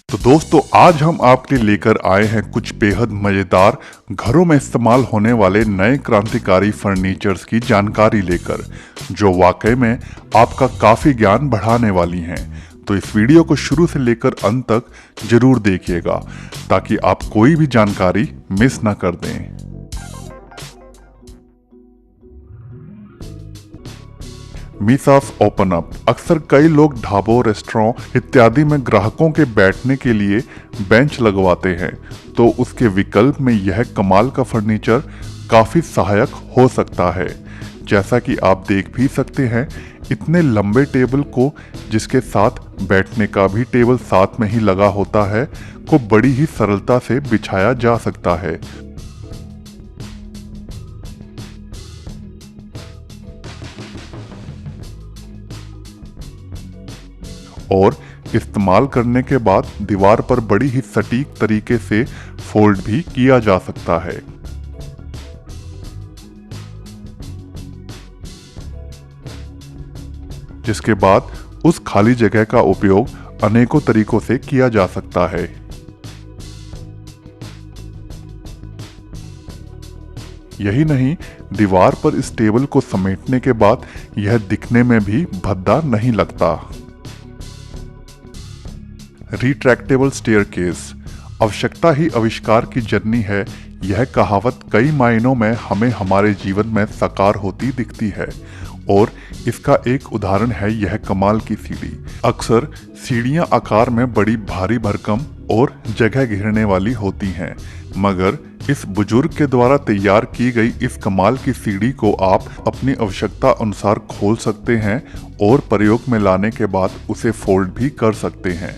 तो दोस्तों आज हम आपके लिए लेकर आए हैं कुछ बेहद मज़ेदार घरों में इस्तेमाल होने वाले नए क्रांतिकारी फर्नीचर्स की जानकारी लेकर, जो वाकई में आपका काफ़ी ज्ञान बढ़ाने वाली हैं। तो इस वीडियो को शुरू से लेकर अंत तक जरूर देखिएगा ताकि आप कोई भी जानकारी मिस ना कर दें। मीसास ओपन अप। अक्सर कई लोग ढाबों, रेस्टोरेंट इत्यादि में ग्राहकों के बैठने के लिए बेंच लगवाते हैं, तो उसके विकल्प में यह कमाल का फर्नीचर काफ़ी सहायक हो सकता है। जैसा कि आप देख भी सकते हैं, इतने लंबे टेबल को, जिसके साथ बैठने का भी टेबल साथ में ही लगा होता है, को बड़ी ही सरलता से बिछाया जा सकता है। और इस्तेमाल करने के बाद दीवार पर बड़ी ही सटीक तरीके से फोल्ड भी किया जा सकता है। जिसके बाद उस खाली जगह का उपयोग अनेकों तरीकों से किया जा सकता है। यही नहीं, दीवार पर इस टेबल को समेटने के बाद यह दिखने में भी भद्दा नहीं लगता। Retractable staircase. आवश्यकता ही आविष्कार की जननी है, यह कहावत कई मायनों में हमें हमारे जीवन में साकार होती दिखती है। और इसका एक उदाहरण है यह कमाल की सीढ़ी। अक्सर सीढ़ियां आकार में बड़ी भारी भरकम और जगह घेरने वाली होती हैं, मगर इस बुजुर्ग के द्वारा तैयार की गई इस कमाल की सीढ़ी को आप अपनी आवश्यकता अनुसार खोल सकते हैं और प्रयोग में लाने के बाद उसे फोल्ड भी कर सकते हैं।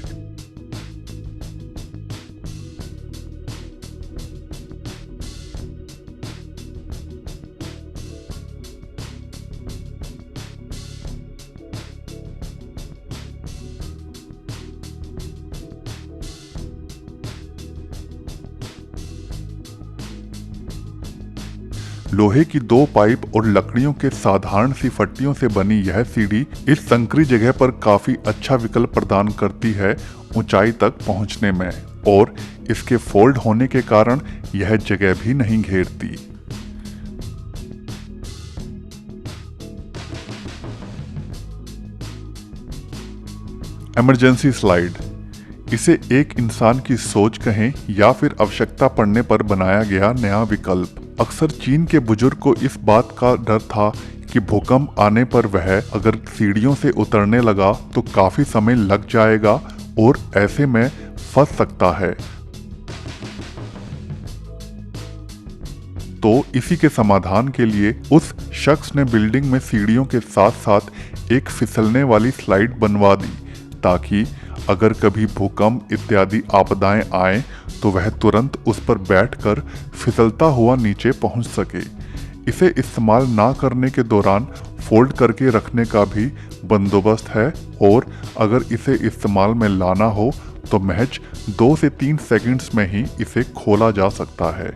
लोहे की दो पाइप और लकड़ियों के साधारण सी फट्टियों से बनी यह सीढ़ी इस संकरी जगह पर काफी अच्छा विकल्प प्रदान करती है ऊंचाई तक पहुंचने में, और इसके फोल्ड होने के कारण यह जगह भी नहीं घेरती। Emergency slide. इसे एक इंसान की सोच कहें या फिर आवश्यकता पड़ने पर बनाया गया नया विकल्प। अक्सर चीन के बुजुर्ग को इस बात का डर था कि भूकंप आने पर वह अगर सीढ़ियों से उतरने लगा तो काफी समय लग जाएगा और ऐसे में फंस सकता है। तो इसी के समाधान के लिए उस शख्स ने बिल्डिंग में सीढ़ियों के साथ साथ एक फिसलने वाली स्लाइड बनवा दी, ताकि अगर कभी भूकंप इत्यादि आपदाएं आए तो वह तुरंत उस पर बैठकर फिसलता हुआ नीचे पहुंच सके। इसे इस्तेमाल ना करने के दौरान फोल्ड करके रखने का भी बंदोबस्त है, और अगर इसे इस्तेमाल में लाना हो तो महज 2 से 3 सेकंड्स में ही इसे खोला जा सकता है।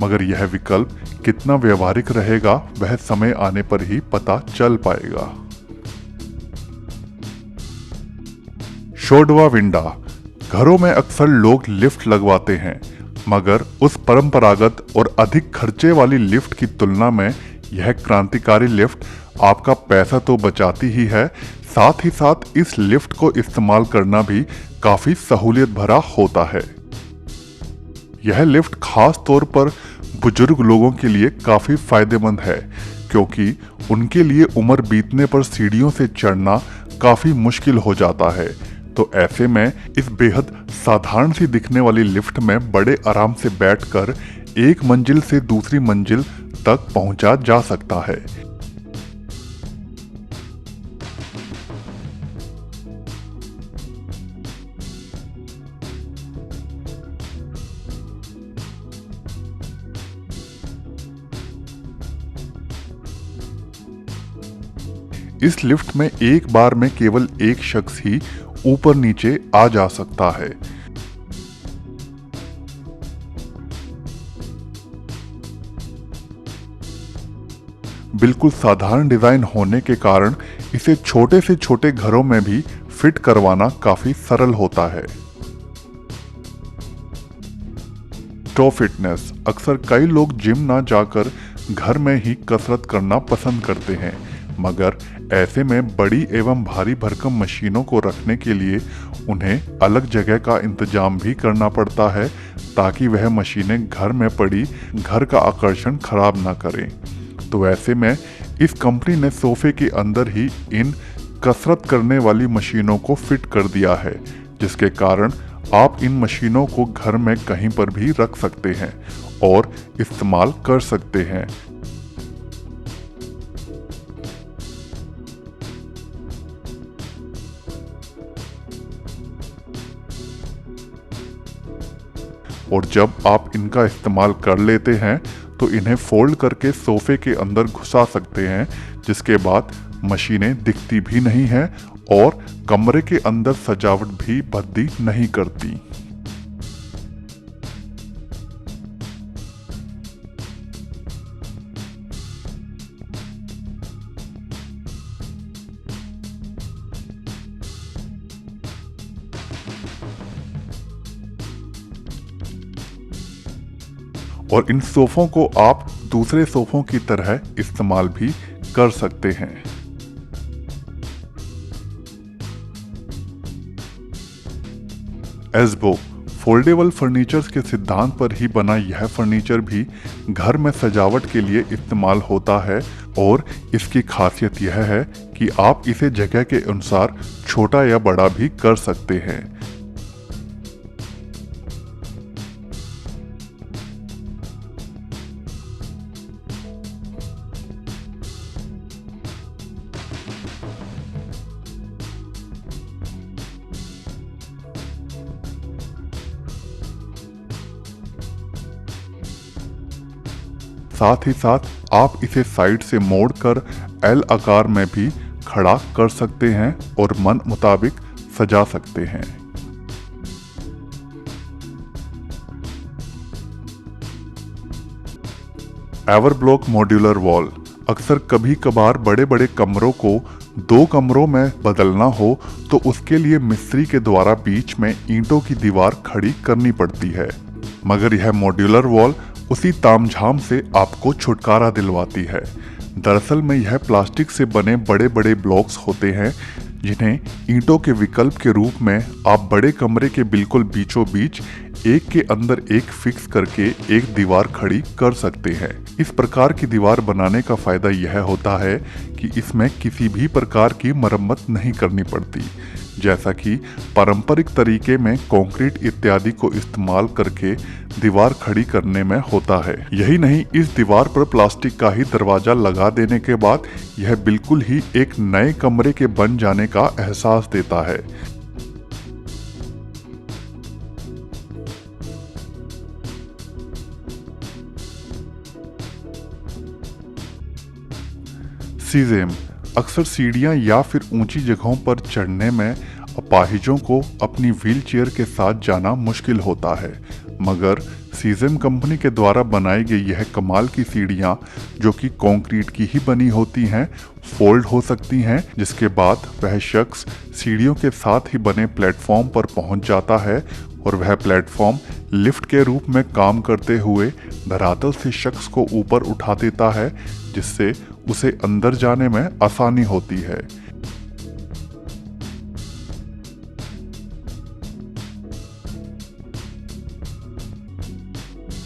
मगर यह विकल्प कितना व्यवहारिक रहेगा वह समय आने पर ही पता चल पाएगा। शोडवा विंडा। घरों में अक्सर लोग लिफ्ट लगवाते हैं, मगर उस परंपरागत और अधिक खर्चे वाली लिफ्ट की तुलना में यह क्रांतिकारी लिफ्ट आपका पैसा तो बचाती ही है, साथ ही साथ इस लिफ्ट को इस्तेमाल करना भी काफी सहूलियत भरा होता है। यह लिफ्ट खास तौर पर बुजुर्ग लोगों के लिए काफी फायदेमंद है, क्योंकि उनके लिए उम्र बीतने पर सीढ़ियों से चढ़ना काफी मुश्किल हो जाता है। तो ऐसे में इस बेहद साधारण सी दिखने वाली लिफ्ट में बड़े आराम से बैठकर एक मंजिल से दूसरी मंजिल तक पहुंचा जा सकता है। इस लिफ्ट में एक बार में केवल एक शख्स ही ऊपर नीचे आ जा सकता है। बिल्कुल साधारण डिजाइन होने के कारण इसे छोटे से छोटे घरों में भी फिट करवाना काफी सरल होता है। टो फिटनेस। अक्सर कई लोग जिम ना जाकर घर में ही कसरत करना पसंद करते हैं, मगर ऐसे में बड़ी एवं भारी भरकम मशीनों को रखने के लिए उन्हें अलग जगह का इंतजाम भी करना पड़ता है, ताकि वह मशीनें घर में पड़ी घर का आकर्षण खराब ना करें। तो ऐसे में इस कंपनी ने सोफे के अंदर ही इन कसरत करने वाली मशीनों को फिट कर दिया है, जिसके कारण आप इन मशीनों को घर में कहीं पर भी रख सकते हैं और इस्तेमाल कर सकते हैं। और जब आप इनका इस्तेमाल कर लेते हैं तो इन्हें फोल्ड करके सोफे के अंदर घुसा सकते हैं, जिसके बाद मशीनें दिखती भी नहीं हैं और कमरे के अंदर सजावट भी भद्दी नहीं करती। और इन सोफों को आप दूसरे सोफों की तरह इस्तेमाल भी कर सकते हैं। एस्बो। फोल्डेबल फर्नीचर्स के सिद्धांत पर ही बना यह फर्नीचर भी घर में सजावट के लिए इस्तेमाल होता है और इसकी खासियत यह है कि आप इसे जगह के अनुसार छोटा या बड़ा भी कर सकते हैं। साथ ही साथ आप इसे साइड से मोड़कर एल आकार में भी खड़ा कर सकते हैं और मन मुताबिक सजा सकते हैं। एवरब्लॉक मॉड्यूलर वॉल। अक्सर कभी कभार बड़े बड़े कमरों को 2 कमरों में बदलना हो तो उसके लिए मिस्त्री के द्वारा बीच में ईंटों की दीवार खड़ी करनी पड़ती है, मगर यह मॉड्यूलर वॉल उसी तामझाम से आपको छुटकारा दिलवाती है। दरअसल में यह प्लास्टिक से बने बड़े बड़े ब्लॉक्स होते हैं, जिन्हें ईंटों के विकल्प के रूप में आप बड़े कमरे के बिल्कुल बीचों बीच एक के अंदर एक फिक्स करके एक दीवार खड़ी कर सकते हैं। इस प्रकार की दीवार बनाने का फायदा यह होता है कि इसमें किसी भी प्रकार की मरम्मत नहीं करनी पड़ती, जैसा कि पारंपरिक तरीके में कंक्रीट इत्यादि को इस्तेमाल करके दीवार खड़ी करने में होता है। यही नहीं, इस दीवार पर प्लास्टिक का ही दरवाजा लगा देने के बाद यह बिल्कुल ही एक नए कमरे के बन जाने का एहसास देता है। सीजेम। अक्सर सीढ़ियां या फिर ऊंची जगहों पर चढ़ने में अपाहिजों को अपनी व्हीलचेयर के साथ जाना मुश्किल होता है, मगर सीजेम कंपनी के द्वारा बनाई गई यह कमाल की सीढ़ियां, जो कि कंक्रीट की ही बनी होती हैं, फोल्ड हो सकती हैं, जिसके बाद वह शख्स सीढ़ियों के साथ ही बने प्लेटफॉर्म पर पहुंच जाता है और वह प्लेटफॉर्म लिफ्ट के रूप में काम करते हुए धरातल से शख्स को ऊपर उठा देता है, जिससे उसे अंदर जाने में आसानी होती है।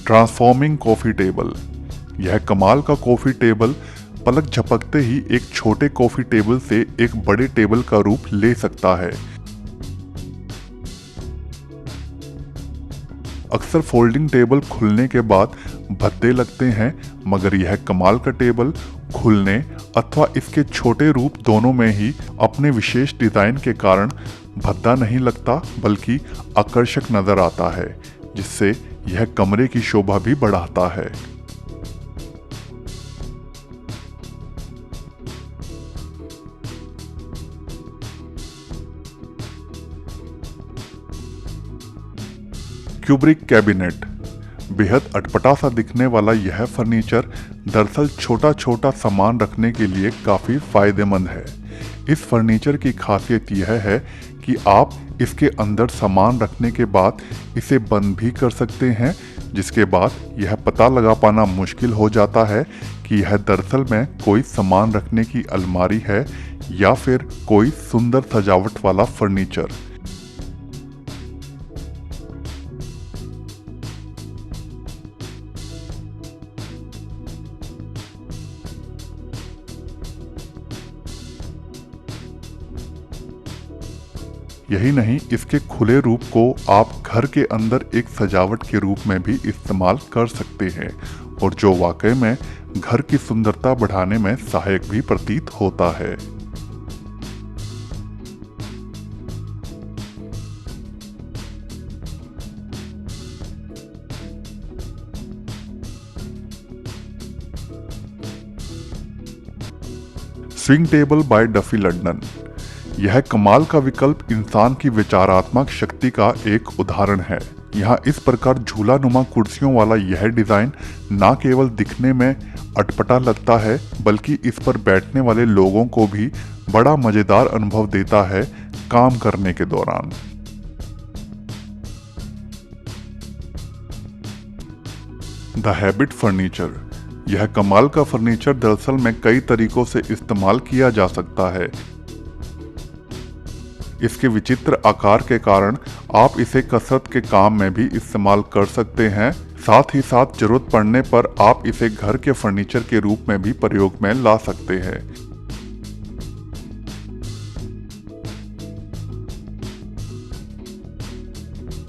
Transforming coffee table. यह कमाल का कॉफी टेबल पलक झपकते ही एक छोटे कॉफी टेबल से एक बड़े टेबल का रूप ले सकता है। अक्सर फोल्डिंग टेबल खुलने के बाद भद्दे लगते हैं, मगर यह कमाल का टेबल खुलने अथवा इसके छोटे रूप दोनों में ही अपने विशेष डिजाइन के कारण भद्दा नहीं लगता, बल्कि आकर्षक नजर आता है, जिससे यह कमरे की शोभा भी बढ़ाता है। Kubrick cabinet. बेहद अटपटा सा दिखने वाला यह फर्नीचर दरअसल छोटा छोटा सामान रखने के लिए काफ़ी फायदेमंद है। इस फर्नीचर की खासियत यह है कि आप इसके अंदर सामान रखने के बाद इसे बंद भी कर सकते हैं, जिसके बाद यह पता लगा पाना मुश्किल हो जाता है कि यह दरअसल में कोई सामान रखने की अलमारी है या फिर कोई सुंदर सजावट वाला फर्नीचर। यही नहीं, इसके खुले रूप को आप घर के अंदर एक सजावट के रूप में भी इस्तेमाल कर सकते हैं और जो वाकई में घर की सुंदरता बढ़ाने में सहायक भी प्रतीत होता है। Swing table by Duffy London. यह कमाल का विकल्प इंसान की विचारात्मक शक्ति का एक उदाहरण है। यहाँ इस प्रकार झूला नुमा कुर्सियों वाला यह डिज़ाइन न केवल दिखने में अटपटा लगता है, बल्कि इस पर बैठने वाले लोगों को भी बड़ा मज़ेदार अनुभव देता है काम करने के दौरान। The habit furniture. यह कमाल का फर्नीचर दरअसल में कई तरीकों से इस्तेमाल किया जा सकता है। इसके विचित्र आकार के कारण आप इसे कसरत के काम में भी इस्तेमाल कर सकते हैं। साथ ही साथ जरूरत पड़ने पर आप इसे घर के फर्नीचर के रूप में भी प्रयोग में ला सकते हैं।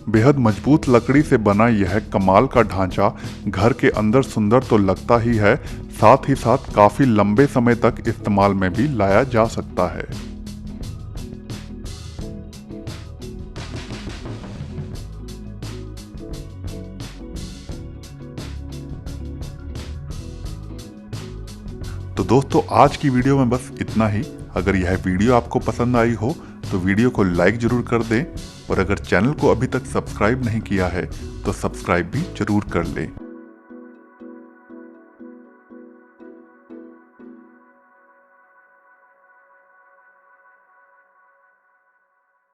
बेहद मजबूत लकड़ी से बना यह कमाल का ढांचा घर के अंदर सुंदर तो लगता ही है, साथ ही साथ काफी लंबे समय तक इस्तेमाल में भी लाया जा सकता है। तो दोस्तों, आज की वीडियो में बस इतना ही। अगर यह वीडियो आपको पसंद आई हो तो वीडियो को लाइक जरूर कर दें और अगर चैनल को अभी तक सब्सक्राइब नहीं किया है तो सब्सक्राइब भी जरूर कर लें।